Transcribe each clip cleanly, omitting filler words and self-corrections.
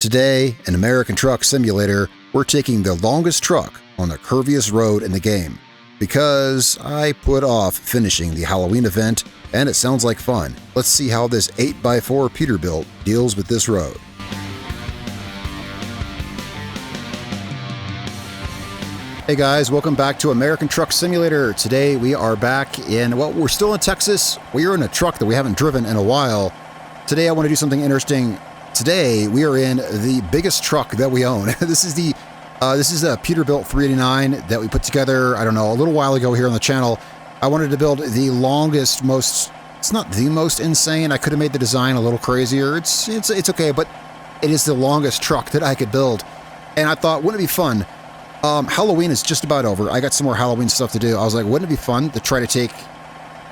Today, in American Truck Simulator, we're taking the longest truck on the curviest road in the game, because I put off finishing the Halloween event and it sounds like fun. Let's see how this 8x4 Peterbilt deals with this road. Hey guys, welcome back to American Truck Simulator. Today we are back in, well, we're still in Texas. We are in a truck that we haven't driven in a while. Today I want to do something interesting. Today we are in the biggest truck that we own. This is a Peterbilt 389 that we put together, I don't know, a little while ago here on the channel. I wanted to build the longest, it's not the most insane. I could have made the design a little crazier. It's okay, but it is the longest truck that I could build. And I thought, wouldn't it be fun? Halloween is just about over. I got some more Halloween stuff to do. I was like, wouldn't it be fun to try to take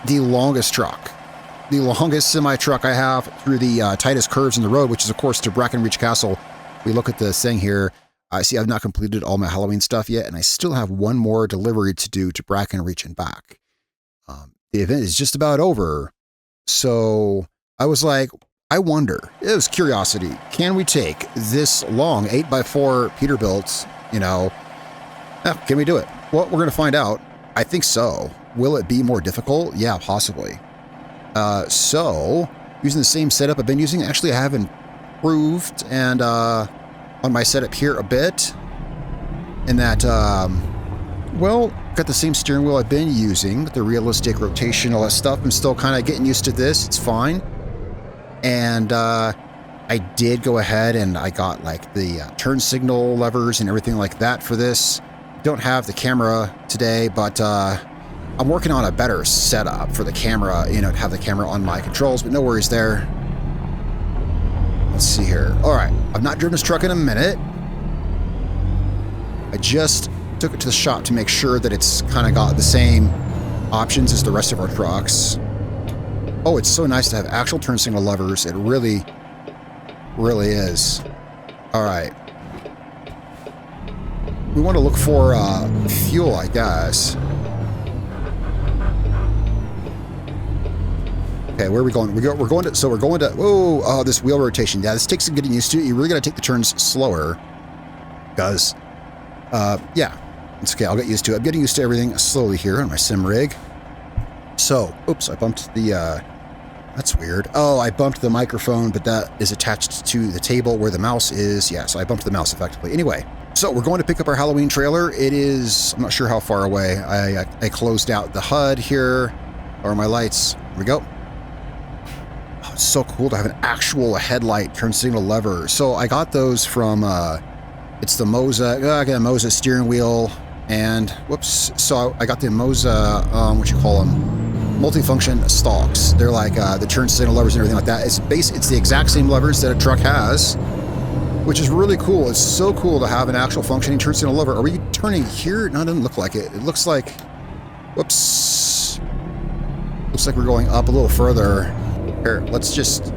the longest truck, the longest semi-truck I have through the tightest curves in the road, which is, of course, to Brackenreach Castle. We look at the thing here. I see I've not completed all my Halloween stuff yet, and I still have one more delivery to do to Brackenreach and back. The event is just about over. So I was like, I wonder, it was curiosity, can we take this long 8x4 Peterbilt, can we do it? Well, we're going to find out. I think so. Will it be more difficult? Yeah, possibly. So, using the same setup I've been using, actually I have improved and on my setup here a bit. In that, got the same steering wheel I've been using, the realistic rotation, all that stuff. I'm still kind of getting used to this. It's fine. And I did go ahead and I got like the turn signal levers and everything like that for this. Don't have the camera today, but I'm working on a better setup for the camera, to have the camera on my controls, but no worries there. Let's see here. All right, I've not driven this truck in a minute. I just took it to the shop to make sure that it's kind of got the same options as the rest of our trucks. Oh, it's so nice to have actual turn signal levers. It really is. All right. We want to look for fuel, I guess. Okay, where are we going? We're going to, this wheel rotation. Yeah, this takes some getting used to. You really got to take the turns slower. Because, it's okay. I'll get used to it. I'm getting used to everything slowly here on my sim rig. So, oops, I bumped the, that's weird. Oh, I bumped the microphone, but that is attached to the table where the mouse is. Yeah, so I bumped the mouse effectively. Anyway, so we're going to pick up our Halloween trailer. It is, I'm not sure how far away. I closed out the HUD here, or my lights. Here we go. Oh, it's so cool to have an actual headlight turn signal lever. So I got those from, it's the Moza, I got a Moza steering wheel, and whoops. So I got the Moza, multifunction stalks. They're like the turn signal levers and everything like that. It's the exact same levers that a truck has, which is really cool. It's so cool to have an actual functioning turn signal lever. Are we turning here? No, it doesn't look like it. It looks like, whoops. Looks like we're going up a little further. Here, let's just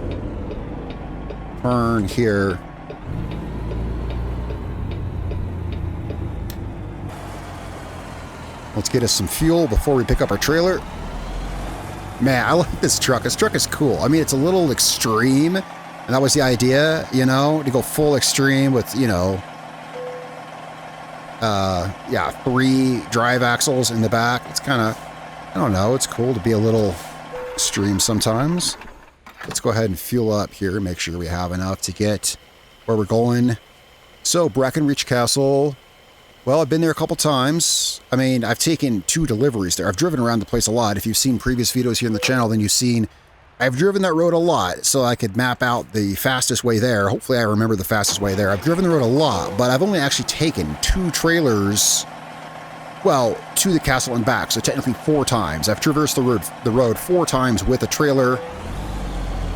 turn here. Let's get us some fuel before we pick up our trailer. Man, I like this truck. This truck is cool. I mean, it's a little extreme, and that was the idea, to go full extreme with, 3 drive axles in the back. It's kind of, I don't know, it's cool to be a little extreme sometimes. Let's go ahead and fuel up here, make sure we have enough to get where we're going. So, Brackenreach Castle. Well, I've been there a couple times. I mean, I've taken 2 deliveries there. I've driven around the place a lot. If you've seen previous videos here on the channel, then you've seen I've driven that road a lot, so I could map out the fastest way there. Hopefully I remember the fastest way there. I've driven the road a lot, but I've only actually taken 2 trailers, to the castle and back, so technically 4 times. I've traversed the road 4 times with a trailer.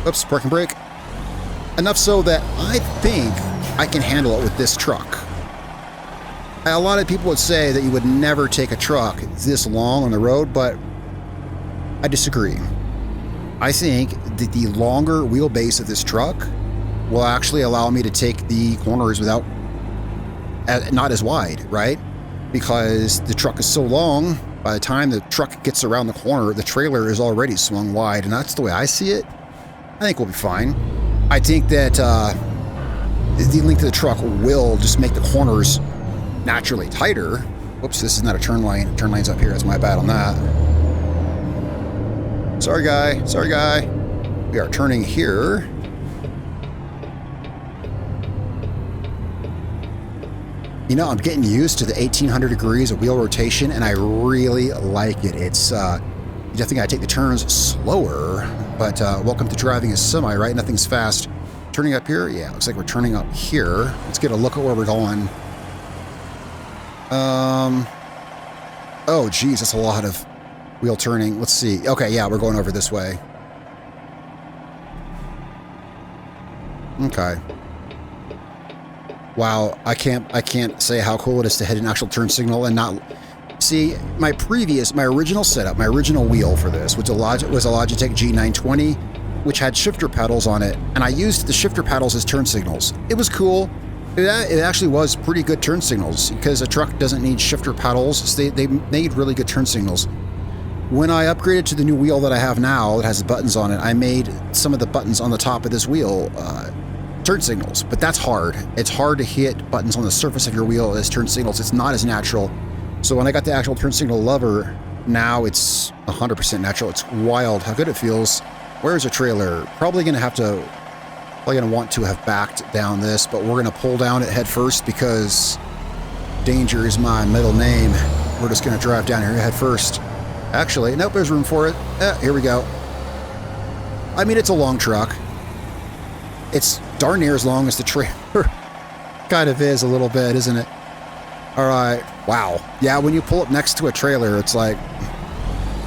Oops, parking brake. Enough so that I think I can handle it with this truck. A lot of people would say that you would never take a truck this long on the road, but I disagree. I think that the longer wheelbase of this truck will actually allow me to take the corners without, not as wide, right? Because the truck is so long, by the time the truck gets around the corner, the trailer is already swung wide, and that's the way I see it. I think we'll be fine. I think that the length of the truck will just make the corners naturally tighter. Whoops, this is not a turn lane. Turn lane's up here. That's my bad on that. Sorry, guy. Sorry, guy. We are turning here. You know, I'm getting used to the 1800 degrees of wheel rotation, and I really like it. It's, you definitely gotta take the turns slower, but welcome to driving a semi, right? Nothing's fast. Turning up here? Yeah, looks like we're turning up here. Let's get a look at where we're going. Oh, geez, that's a lot of wheel turning. Let's see. Okay, yeah, we're going over this way. Okay. Wow, I can't say how cool it is to hit an actual turn signal and not see my original setup, my original wheel for this was a Logitech G920, which had shifter paddles on it, and I used the shifter paddles as turn signals. It was cool. It actually was pretty good turn signals because a truck doesn't need shifter paddles. So they made really good turn signals. When I upgraded to the new wheel that I have now, that has the buttons on it, I made some of the buttons on the top of this wheel turn signals, but that's hard. It's hard to hit buttons on the surface of your wheel as turn signals. It's not as natural. So when I got the actual turn signal lever, now it's 100% natural. It's wild how good it feels. Where's a trailer? Probably gonna want to have backed down this, but we're gonna pull down it head first because danger is my middle name. We're just gonna drive down here head first. Actually, nope, there's room for it. Here we go. I mean, it's a long truck. It's darn near as long as the trailer kind of is a little bit, isn't it? All right. Wow. Yeah, when you pull up next to a trailer, it's like,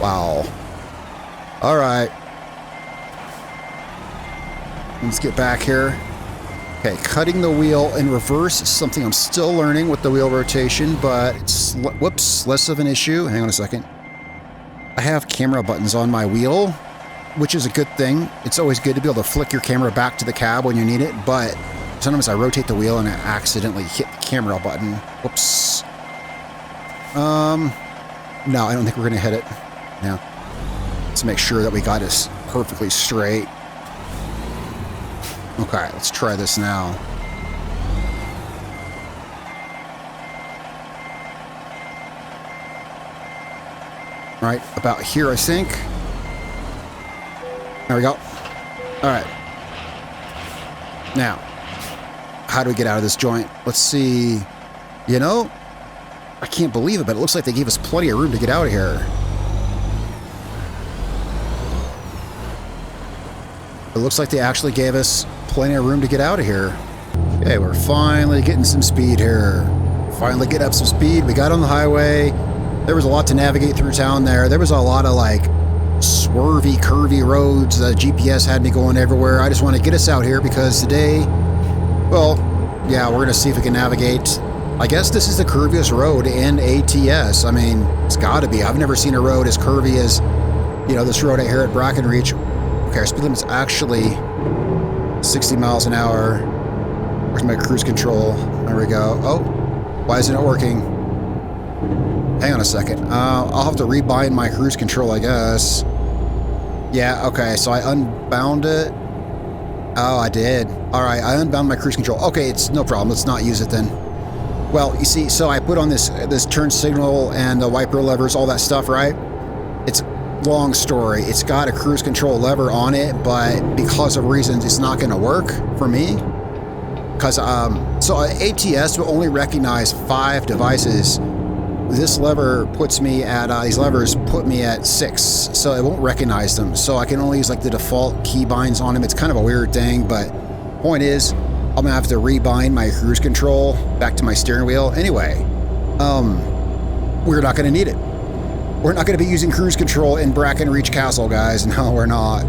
wow. All right. Let's get back here. Okay, cutting the wheel in reverse is something I'm still learning with the wheel rotation, but it's, whoops, less of an issue. Hang on a second. I have camera buttons on my wheel, which is a good thing. It's always good to be able to flick your camera back to the cab when you need it, but sometimes I rotate the wheel and I accidentally hit the camera button. Whoops. No, I don't think we're gonna hit it. Yeah. Let's make sure that we got this perfectly straight. Okay, let's try this now. Right, about here, I think. There we go. All right. Now, how do we get out of this joint? Let's see. You know, I can't believe it, but it looks like they gave us plenty of room to get out of here. It looks like they actually gave us plenty of room to get out of here. Okay, we're finally getting some speed here. Finally get up some speed. We got on the highway. There was a lot to navigate through town there. There was a lot of like swervy, curvy roads. The GPS had me going everywhere. I just want to get us out here because today, well, yeah, we're going to see if we can navigate. I guess this is the curviest road in ATS. I mean, it's got to be. I've never seen a road as curvy as, you know, this road out here at Brackenreach. Okay, our speed limit's actually 60 miles an hour. Where's my cruise control? There we go. Oh, why isn't it working? Hang on a second. I'll have to rebind my cruise control, I guess. Yeah, okay, so I unbound it. Oh, I did. All right, I unbound my cruise control. Okay, it's no problem. Let's not use it then. Well, you see, so I put on this turn signal and the wiper levers, all that stuff, right? It's a long story. It's got a cruise control lever on it, but because of reasons, it's not going to work for me. Because so ATS will only recognize 5 devices. This lever puts me at, these levers put me at 6, so it won't recognize them. So I can only use like the default key binds on them. It's kind of a weird thing, but point is, I'm gonna have to rebind my cruise control back to my steering wheel. Anyway, we're not gonna need it. We're not gonna be using cruise control in Brackenreach Castle, guys. No, we're not.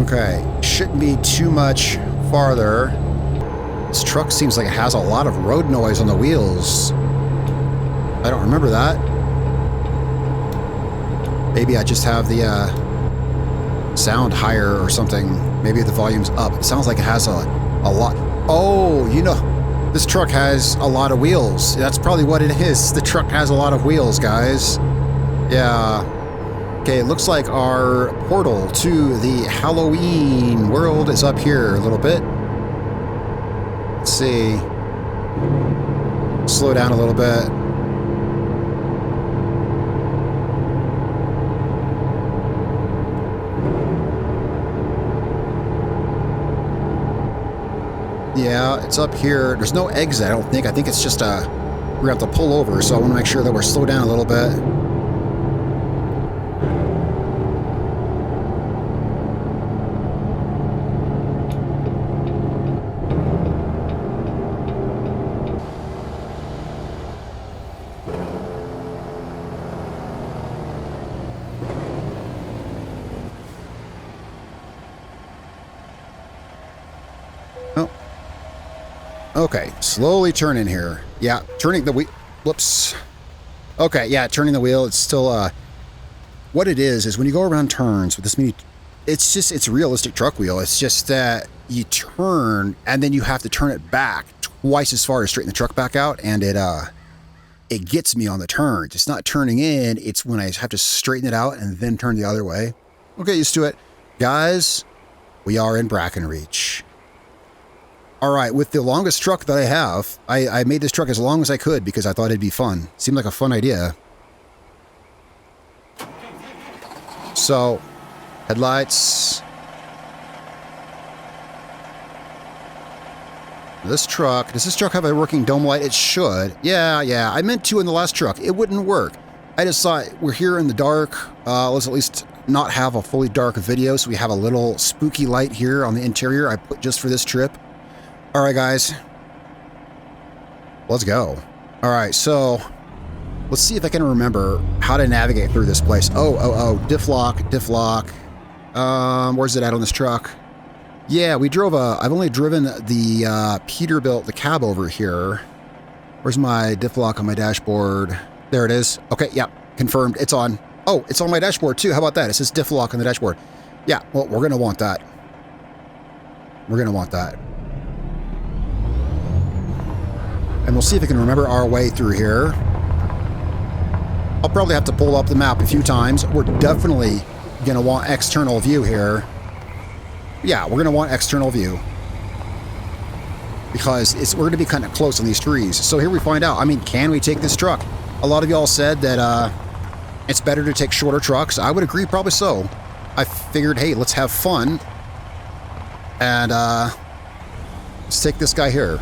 Okay, shouldn't be too much farther. This truck seems like it has a lot of road noise on the wheels. I don't remember that. Maybe I just have the sound higher or something. Maybe the volume's up. It sounds like it has a lot. Oh, you know, this truck has a lot of wheels. That's probably what it is. The truck has a lot of wheels, guys. Yeah. Okay, it looks like our portal to the Halloween world is up here a little bit. Let's see. Slow down a little bit. Yeah, it's up here. There's no exit, I don't think. I think it's just we're gonna have to pull over, so I want to make sure that we're slowed down a little bit. Okay, slowly turning here. Yeah, turning the wheel. Whoops. Okay, yeah, turning the wheel. It's still, what it is when you go around turns with this mini, it's a realistic truck wheel. It's just that you turn and then you have to turn it back twice as far to straighten the truck back out. And it gets me on the turns. It's not turning in. It's when I have to straighten it out and then turn the other way. We'll get used to it. Guys, we are in Brackenreach. All right, with the longest truck that I have, I made this truck as long as I could because I thought it'd be fun. Seemed like a fun idea. So, headlights. Does this truck have a working dome light? It should. Yeah, I meant to in the last truck. It wouldn't work. I just thought we're here in the dark. Let's at least not have a fully dark video, so we have a little spooky light here on the interior I put just for this trip. All right, guys, let's go. All right, so let's see if I can remember how to navigate through this place. Diff lock. Where's it at on this truck? Yeah, I've only driven the Peterbilt, the cab over here. Where's my diff lock on my dashboard? There it is. Okay, yeah, confirmed. It's on. Oh, it's on my dashboard too. How about that? It says diff lock on the dashboard. Yeah, well, we're going to want that. And we'll see if we can remember our way through here. I'll probably have to pull up the map a few times. We're definitely going to want external view here. Yeah, we're going to want external view. Because we're going to be kind of close on these trees. So here we find out. I mean, can we take this truck? A lot of y'all said that it's better to take shorter trucks. I would agree, probably so. I figured, hey, let's have fun. And let's take this guy here.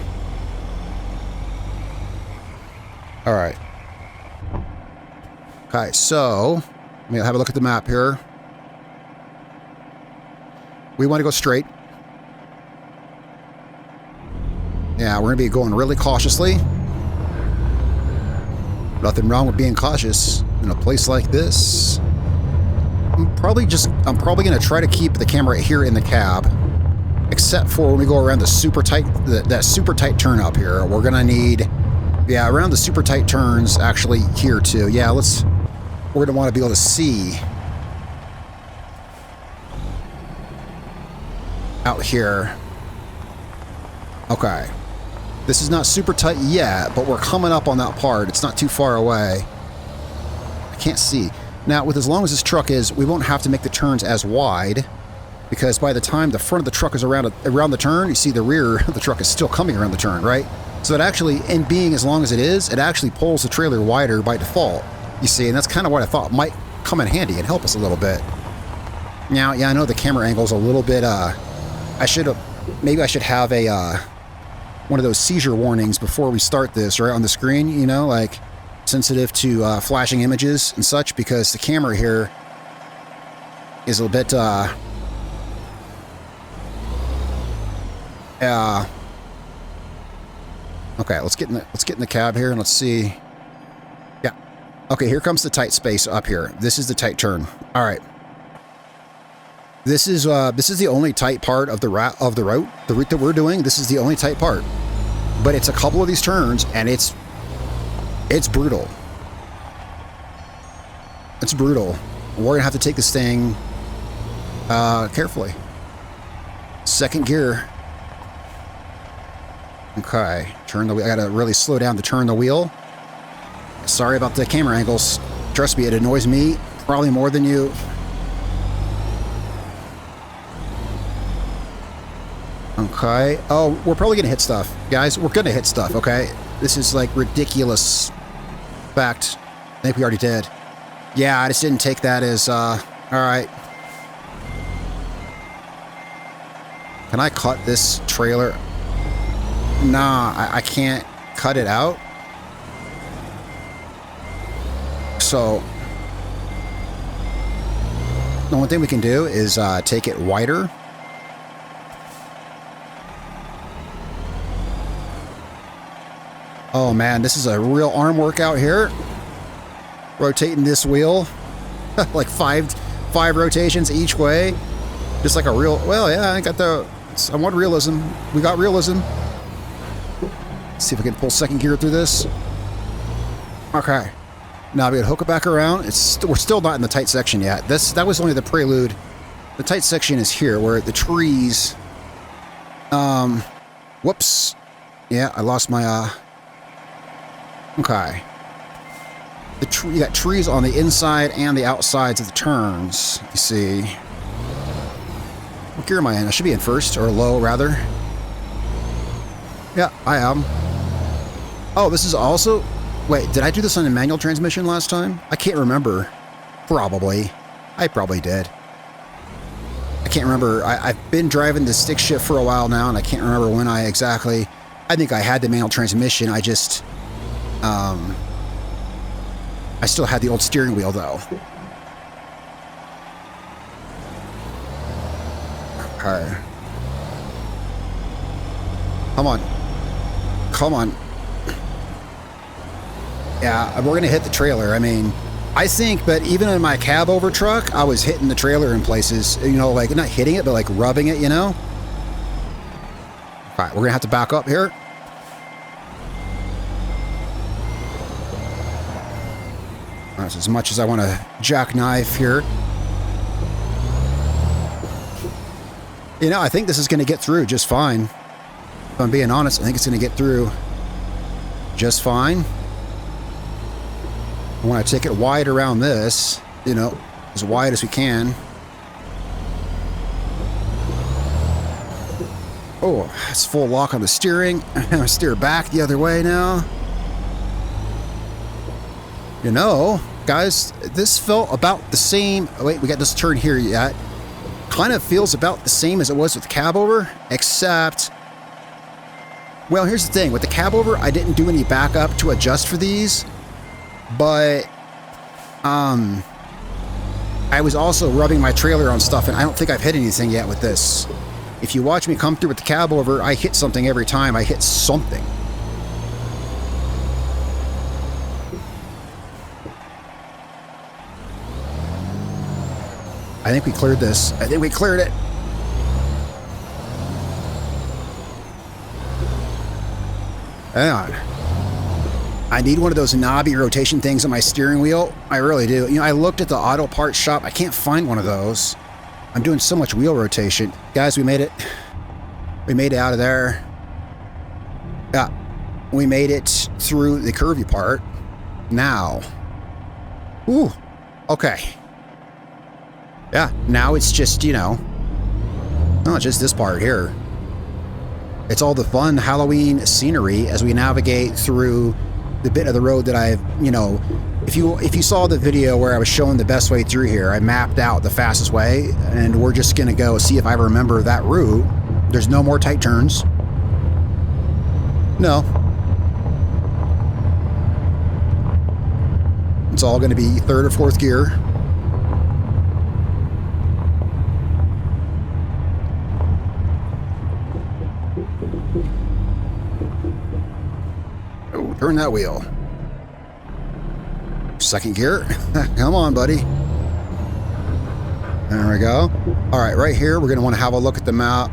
All right. Okay, so let me have a look at the map here. We want to go straight. Yeah, we're going to be going really cautiously. Nothing wrong with being cautious in a place like this. I'm probably going to try to keep the camera here in the cab, except for when we go around the super tight, that super tight turn up here. We're going to need, yeah, around the super tight turns, actually here too. Yeah, we're going to want to be able to see out here. Okay. This is not super tight yet, but we're coming up on that part. It's not too far away. I can't see. Now, with as long as this truck is, we won't have to make the turns as wide, because by the time the front of the truck is around the turn, you see the rear of the truck is still coming around the turn, right? So it actually, in being as long as it is, it actually pulls the trailer wider by default, you see, and that's kind of what I thought might come in handy and help us a little bit. Now, yeah, I know the camera angle's a little bit, maybe I should have a, one of those seizure warnings before we start this, right on the screen, you know, like sensitive to flashing images and such, because the camera here is a bit, okay, let's get in the cab here and let's see. Yeah. Okay, here comes the tight space up here. This is the tight turn. All right. This is the only tight part of the route that we're doing. This is the only tight part. But it's a couple of these turns and it's brutal. It's brutal. We're going to have to take this thing carefully. Second gear. Okay, turn the wheel. I gotta really slow down to turn the wheel. Sorry about the camera angles. Trust me, it annoys me probably more than you. Okay. Oh, we're probably going to hit stuff. Guys, we're going to hit stuff, okay? This is like ridiculous fact. I think we already did. Yeah, I just didn't take that as, all right. Can I cut this trailer? Nah, I can't cut it out. So, the only thing we can do is take it wider. Oh man, this is a real arm workout here. Rotating this wheel like five rotations each way. Just like a real, well, yeah, I got the somewhat realism. We got realism. Let's see if we can pull second gear through this. Okay. Now we gotta hook it back around. We're still not in the tight section yet. That was only the prelude. The tight section is here where the trees, whoops. Yeah, I lost my, okay. You got trees on the inside and the outsides of the turns. You see. What gear am I in? I should be in first, or low, rather. Yeah, I am. Oh, this is also... Wait, did I do this on a manual transmission last time? I can't remember. Probably. I probably did. I can't remember. I've been driving the stick shift for a while now, and I can't remember when I exactly... I think I had the manual transmission. I just... I still had the old steering wheel, though. Okay. Come on. Come on. Yeah, we're going to hit the trailer. I mean, I think, but even in my cab over truck, I was hitting the trailer in places, you know, like not hitting it, but like rubbing it, you know? All right, we're going to have to back up here. That's as much as I want to jackknife here. You know, I think this is going to get through just fine. If I'm being honest, I think it's going to get through just fine. I want to take it wide around this, you know, as wide as we can. Oh, it's full lock on the steering. I'm going to steer back the other way now. You know, guys, this felt about the same. Oh, wait, we got this turn here yet. Kind of feels about the same as it was with cab over, except, well, here's the thing. With the cab over, I didn't do any backup to adjust for these, but I was also rubbing my trailer on stuff, and I don't think I've hit anything yet with this. If you watch me come through with the cab over, I hit something every time. I hit something. I think we cleared this. I think we cleared it. Hang on. I need one of those knobby rotation things on my steering wheel. I really do. You know, I looked at the auto parts shop. I can't find one of those. I'm doing so much wheel rotation. Guys, we made it. We made it out of there. Yeah. We made it through the curvy part. Now. Ooh. Okay. Yeah, now it's just, you know, not just this part here. It's all the fun Halloween scenery as we navigate through the bit of the road that I've, you know, if you saw the video where I was showing the best way through here, I mapped out the fastest way, and we're just going to go see if I remember that route. There's no more tight turns. No. It's all going to be third or fourth gear. Oh, turn that wheel. Second gear. Come on, buddy. There we go. All right, right here, we're going to want to have a look at the map.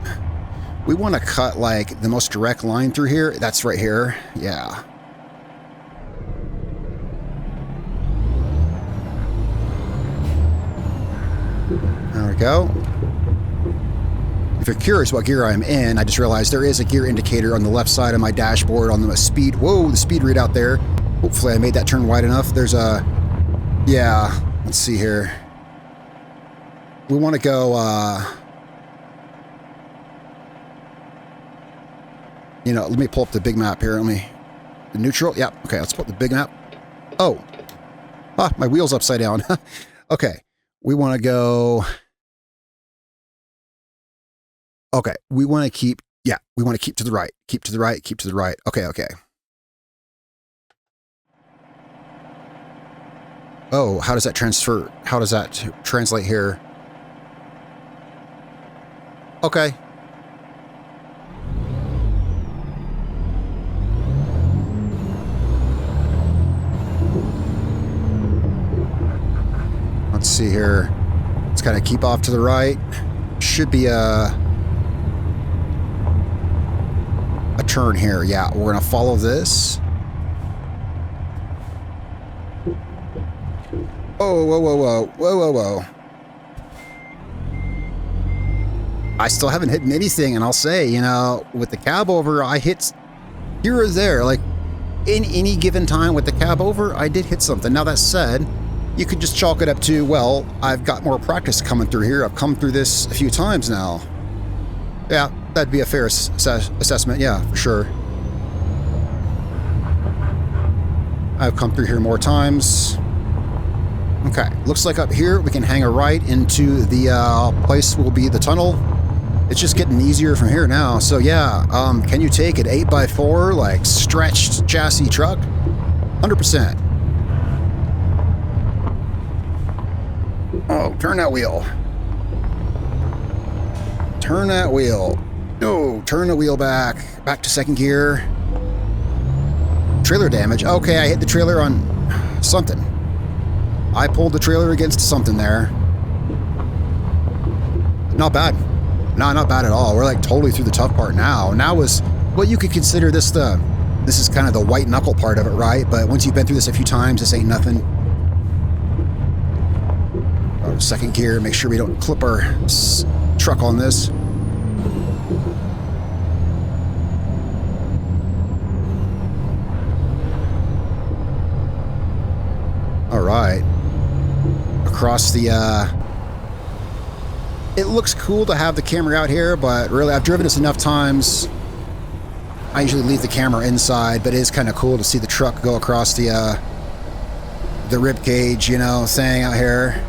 We want to cut like the most direct line through here. That's right here. Yeah. There we go. If you're curious what gear I'm in, I just realized there is a gear indicator on the left side of my dashboard on the speed. Whoa, the speed readout there. Hopefully I made that turn wide enough. There's a, yeah, let's see here. We want to go, You know, let me pull up the big map here. The neutral? Yeah. Okay, let's pull up the big map. Oh. Ah, my wheel's upside down. Okay. We want to go... Okay, we want to keep... Yeah, we want to keep to the right. Keep to the right, keep to the right. Okay, okay. Oh, how does that transfer? How does that translate here? Okay. Let's see here. Let's kind of keep off to the right. Should be a turn here. Yeah, we're going to follow this. Oh, whoa, whoa, whoa, whoa, whoa, whoa. I still haven't hit anything, and I'll say, you know, with the cab over, I hit here or there. Like, in any given time with the cab over, I did hit something. Now, that said, you could just chalk it up to, well, I've got more practice coming through here. I've come through this a few times now. Yeah, that'd be a fair assessment. Yeah, for sure. I've come through here more times. Okay, looks like up here we can hang a right into the place will be the tunnel. It's just getting easier from here now. So yeah, can you take an 8x4 like stretched chassis truck? 100%. Oh, turn that wheel. Turn that wheel. No, turn the wheel back. Back to second gear. Trailer damage. Okay, I hit the trailer on something. I pulled the trailer against something there. Not bad. No, not bad at all. We're like totally through the tough part now. Now is what you could consider this this is kind of the white knuckle part of it, right? But once you've been through this a few times, this ain't nothing. Second gear, make sure we don't clip our truck on this. All right. Across the, it looks cool to have the camera out here, but really I've driven this enough times. I usually leave the camera inside, but it is kind of cool to see the truck go across the rib cage, you know, thing out here.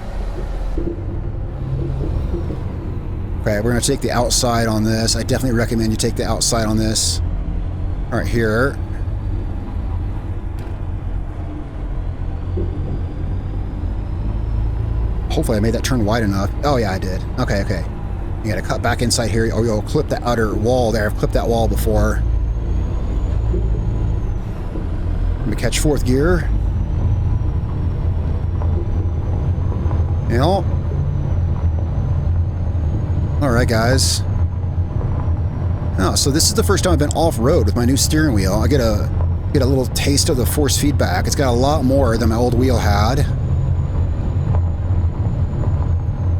Okay, we're going to take the outside on this. I definitely recommend you take the outside on this. All right, here. Hopefully I made that turn wide enough. Oh, yeah, I did. Okay, okay. You got to cut back inside here. Oh, you'll clip the outer wall there. I've clipped that wall before. Let me catch fourth gear. You know. All right, guys. Oh, so this is the first time I've been off-road with my new steering wheel. I get a little taste of the force feedback. It's got a lot more than my old wheel had.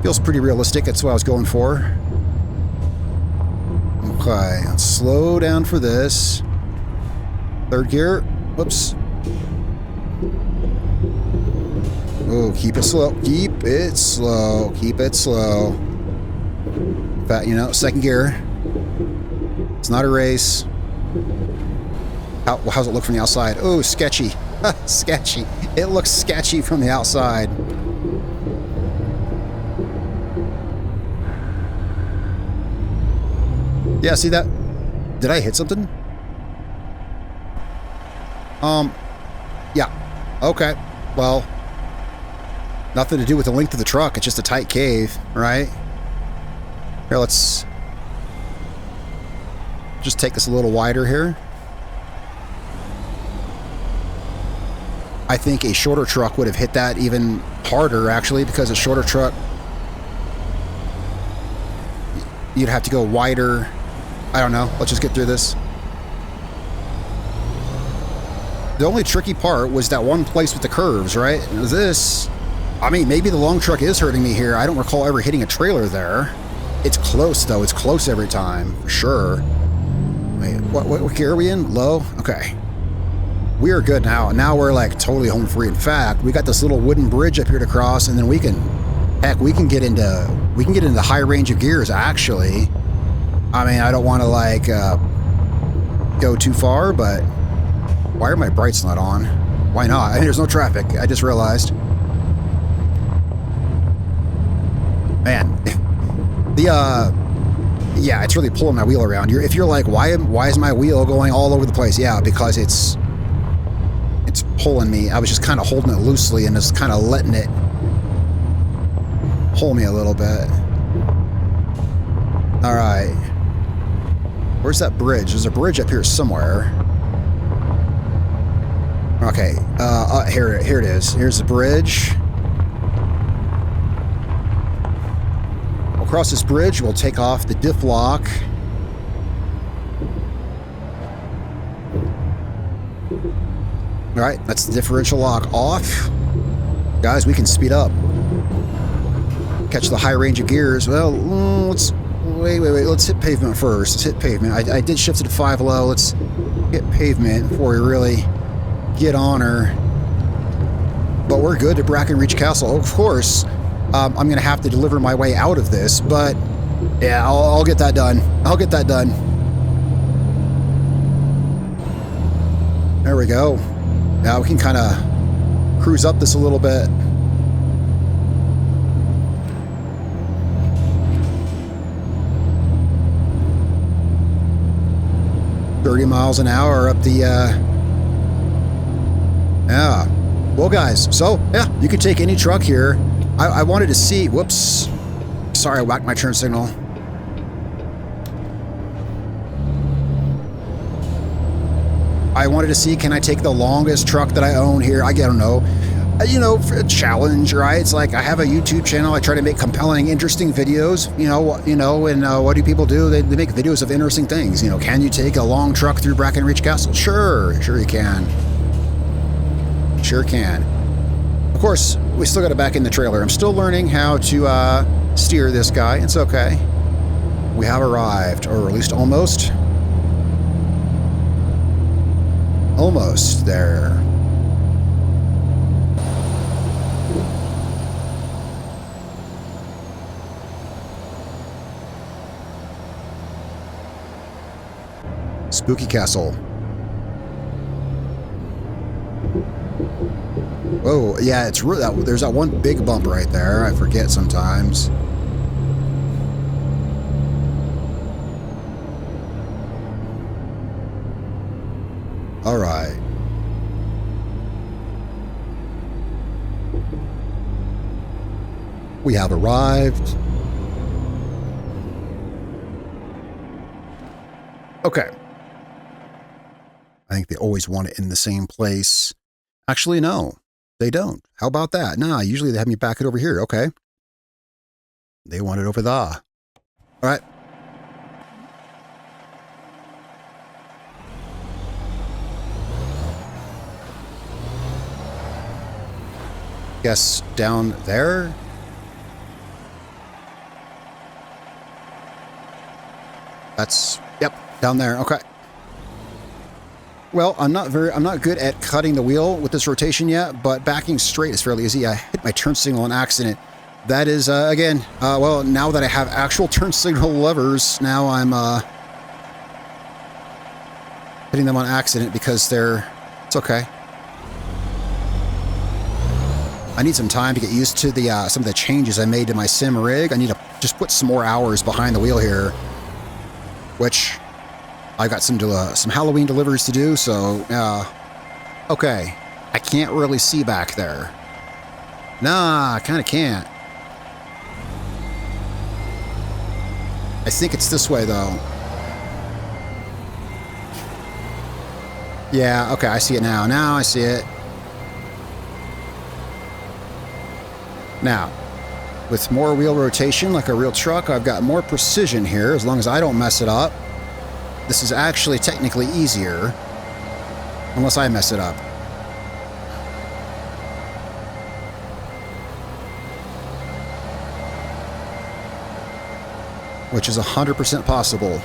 Feels pretty realistic. That's what I was going for. Okay, let's slow down for this. Third gear. Whoops. Oh, keep it slow. Keep it slow. Keep it slow. But, you know, second gear. It's not a race. How's it look from the outside? Oh, sketchy. Sketchy. It looks sketchy from the outside. Yeah, see that? Did I hit something? Yeah. Okay. Well, nothing to do with the length of the truck. It's just a tight cave, right? Here, let's just take this a little wider here. I think a shorter truck would have hit that even harder, actually, because a shorter truck, you'd have to go wider. I don't know. Let's just get through this. The only tricky part was that one place with the curves, right? This, I mean, maybe the long truck is hurting me here. I don't recall ever hitting a trailer there. It's close, though. It's close every time, for sure. Wait, what gear are we in? Low? Okay. We are good now. Now we're, like, totally home free. In fact, we got this little wooden bridge up here to cross, and then we can, heck, we can get into the high range of gears, actually. I mean, I don't want to, like, go too far, but why are my brights not on? Why not? I mean, there's no traffic. I just realized. Man, yeah, it's really pulling my wheel around. If you're like, why is my wheel going all over the place? Yeah, because it's pulling me. I was just kind of holding it loosely and just kind of letting it pull me a little bit. All right. Where's that bridge? There's a bridge up here somewhere. Okay, here it is. Here's the bridge. Across this bridge, we'll take off the diff lock. All right, that's the differential lock off. Guys, we can speed up. Catch the high range of gears. Well, let's wait. Let's hit pavement first. Let's hit pavement. I did shift it to 5 low. Let's hit pavement before we really get on her. But we're good to Brackenreach Castle. Of course, I'm going to have to deliver my way out of this, but yeah, I'll get that done. I'll get that done. There we go. Now we can kind of cruise up this a little bit. $30 an hour up the, yeah. Well, guys, so, yeah, you could take any truck here. I wanted to see, whoops. Sorry, I whacked my turn signal. I wanted to see, can I take the longest truck that I own here? I don't know. You know, for a challenge, right? It's like I have a YouTube channel. I try to make compelling, interesting videos. And what do people do? They make videos of interesting things. You know, can you take a long truck through Brackenreach Castle? Sure you can. Sure can. Of course, we still got it back in the trailer. I'm still learning how to steer this guy. It's okay. We have arrived, or at least almost. Almost there. Spooky Castle. Whoa, yeah, it's really, there's that one big bump right there. I forget sometimes. All right. We have arrived. Okay. I think they always want it in the same place. Actually, no, they don't. How about that? Nah, usually they have me back it over here. Okay. They want it over there. All right. Guess down there. That's, yep, down there. Okay. Well, I'm not good at cutting the wheel with this rotation yet, but backing straight is fairly easy. I hit my turn signal on accident. That is, again, well, now that I have actual turn signal levers, now I'm hitting them on accident because it's okay. I need some time to get used to the some of the changes I made to my sim rig. I need to just put some more hours behind the wheel here, which I got some Halloween deliveries to do, so, okay. I can't really see back there. Nah, I kind of can't. I think it's this way, though. Yeah, okay, I see it now. Now I see it. Now, with more wheel rotation, like a real truck, I've got more precision here, as long as I don't mess it up. This is actually technically easier, unless I mess it up. Which is 100% possible.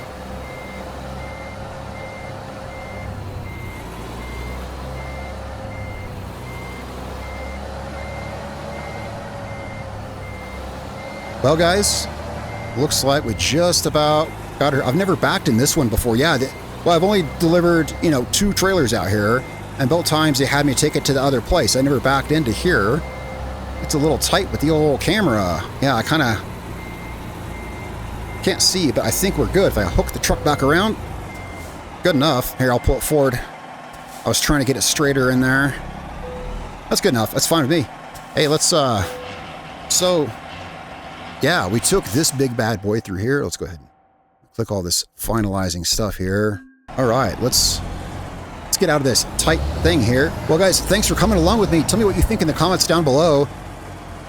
Well, guys, looks like we just about got her. I've never backed in this one before. Yeah, Well, I've only delivered, 2 trailers out here, and both times they had me take it to the other place. I never backed into here. It's a little tight with the old camera. Yeah, I kind of can't see, but I think we're good. If I hook the truck back around, good enough. Here, I'll pull it forward. I was trying to get it straighter in there. That's good enough. That's fine with me. Hey, let's, so, yeah, we took this big bad boy through here. Let's go ahead and click all this finalizing stuff here. All right, let's get out of this tight thing here. Well, guys, thanks for coming along with me. Tell me what you think in the comments down below.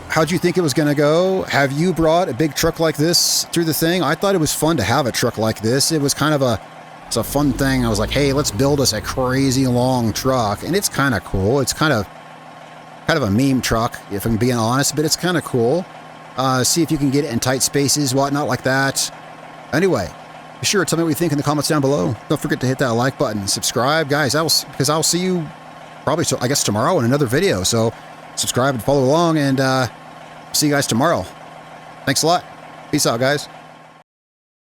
How'd you think it was going to go? Have you brought a big truck like this through the thing? I thought it was fun to have a truck like this. It was kind of it's a fun thing. I was like, hey, let's build us a crazy long truck. And it's kind of cool. It's kind of a meme truck, if I'm being honest, but it's kind of cool. See if you can get it in tight spaces, whatnot like that. Anyway, be sure to tell me what you think in the comments down below. Don't forget to hit that like button, subscribe, guys. Because I'll see you probably, I guess, tomorrow in another video. So subscribe and follow along, and see you guys tomorrow. Thanks a lot. Peace out, guys.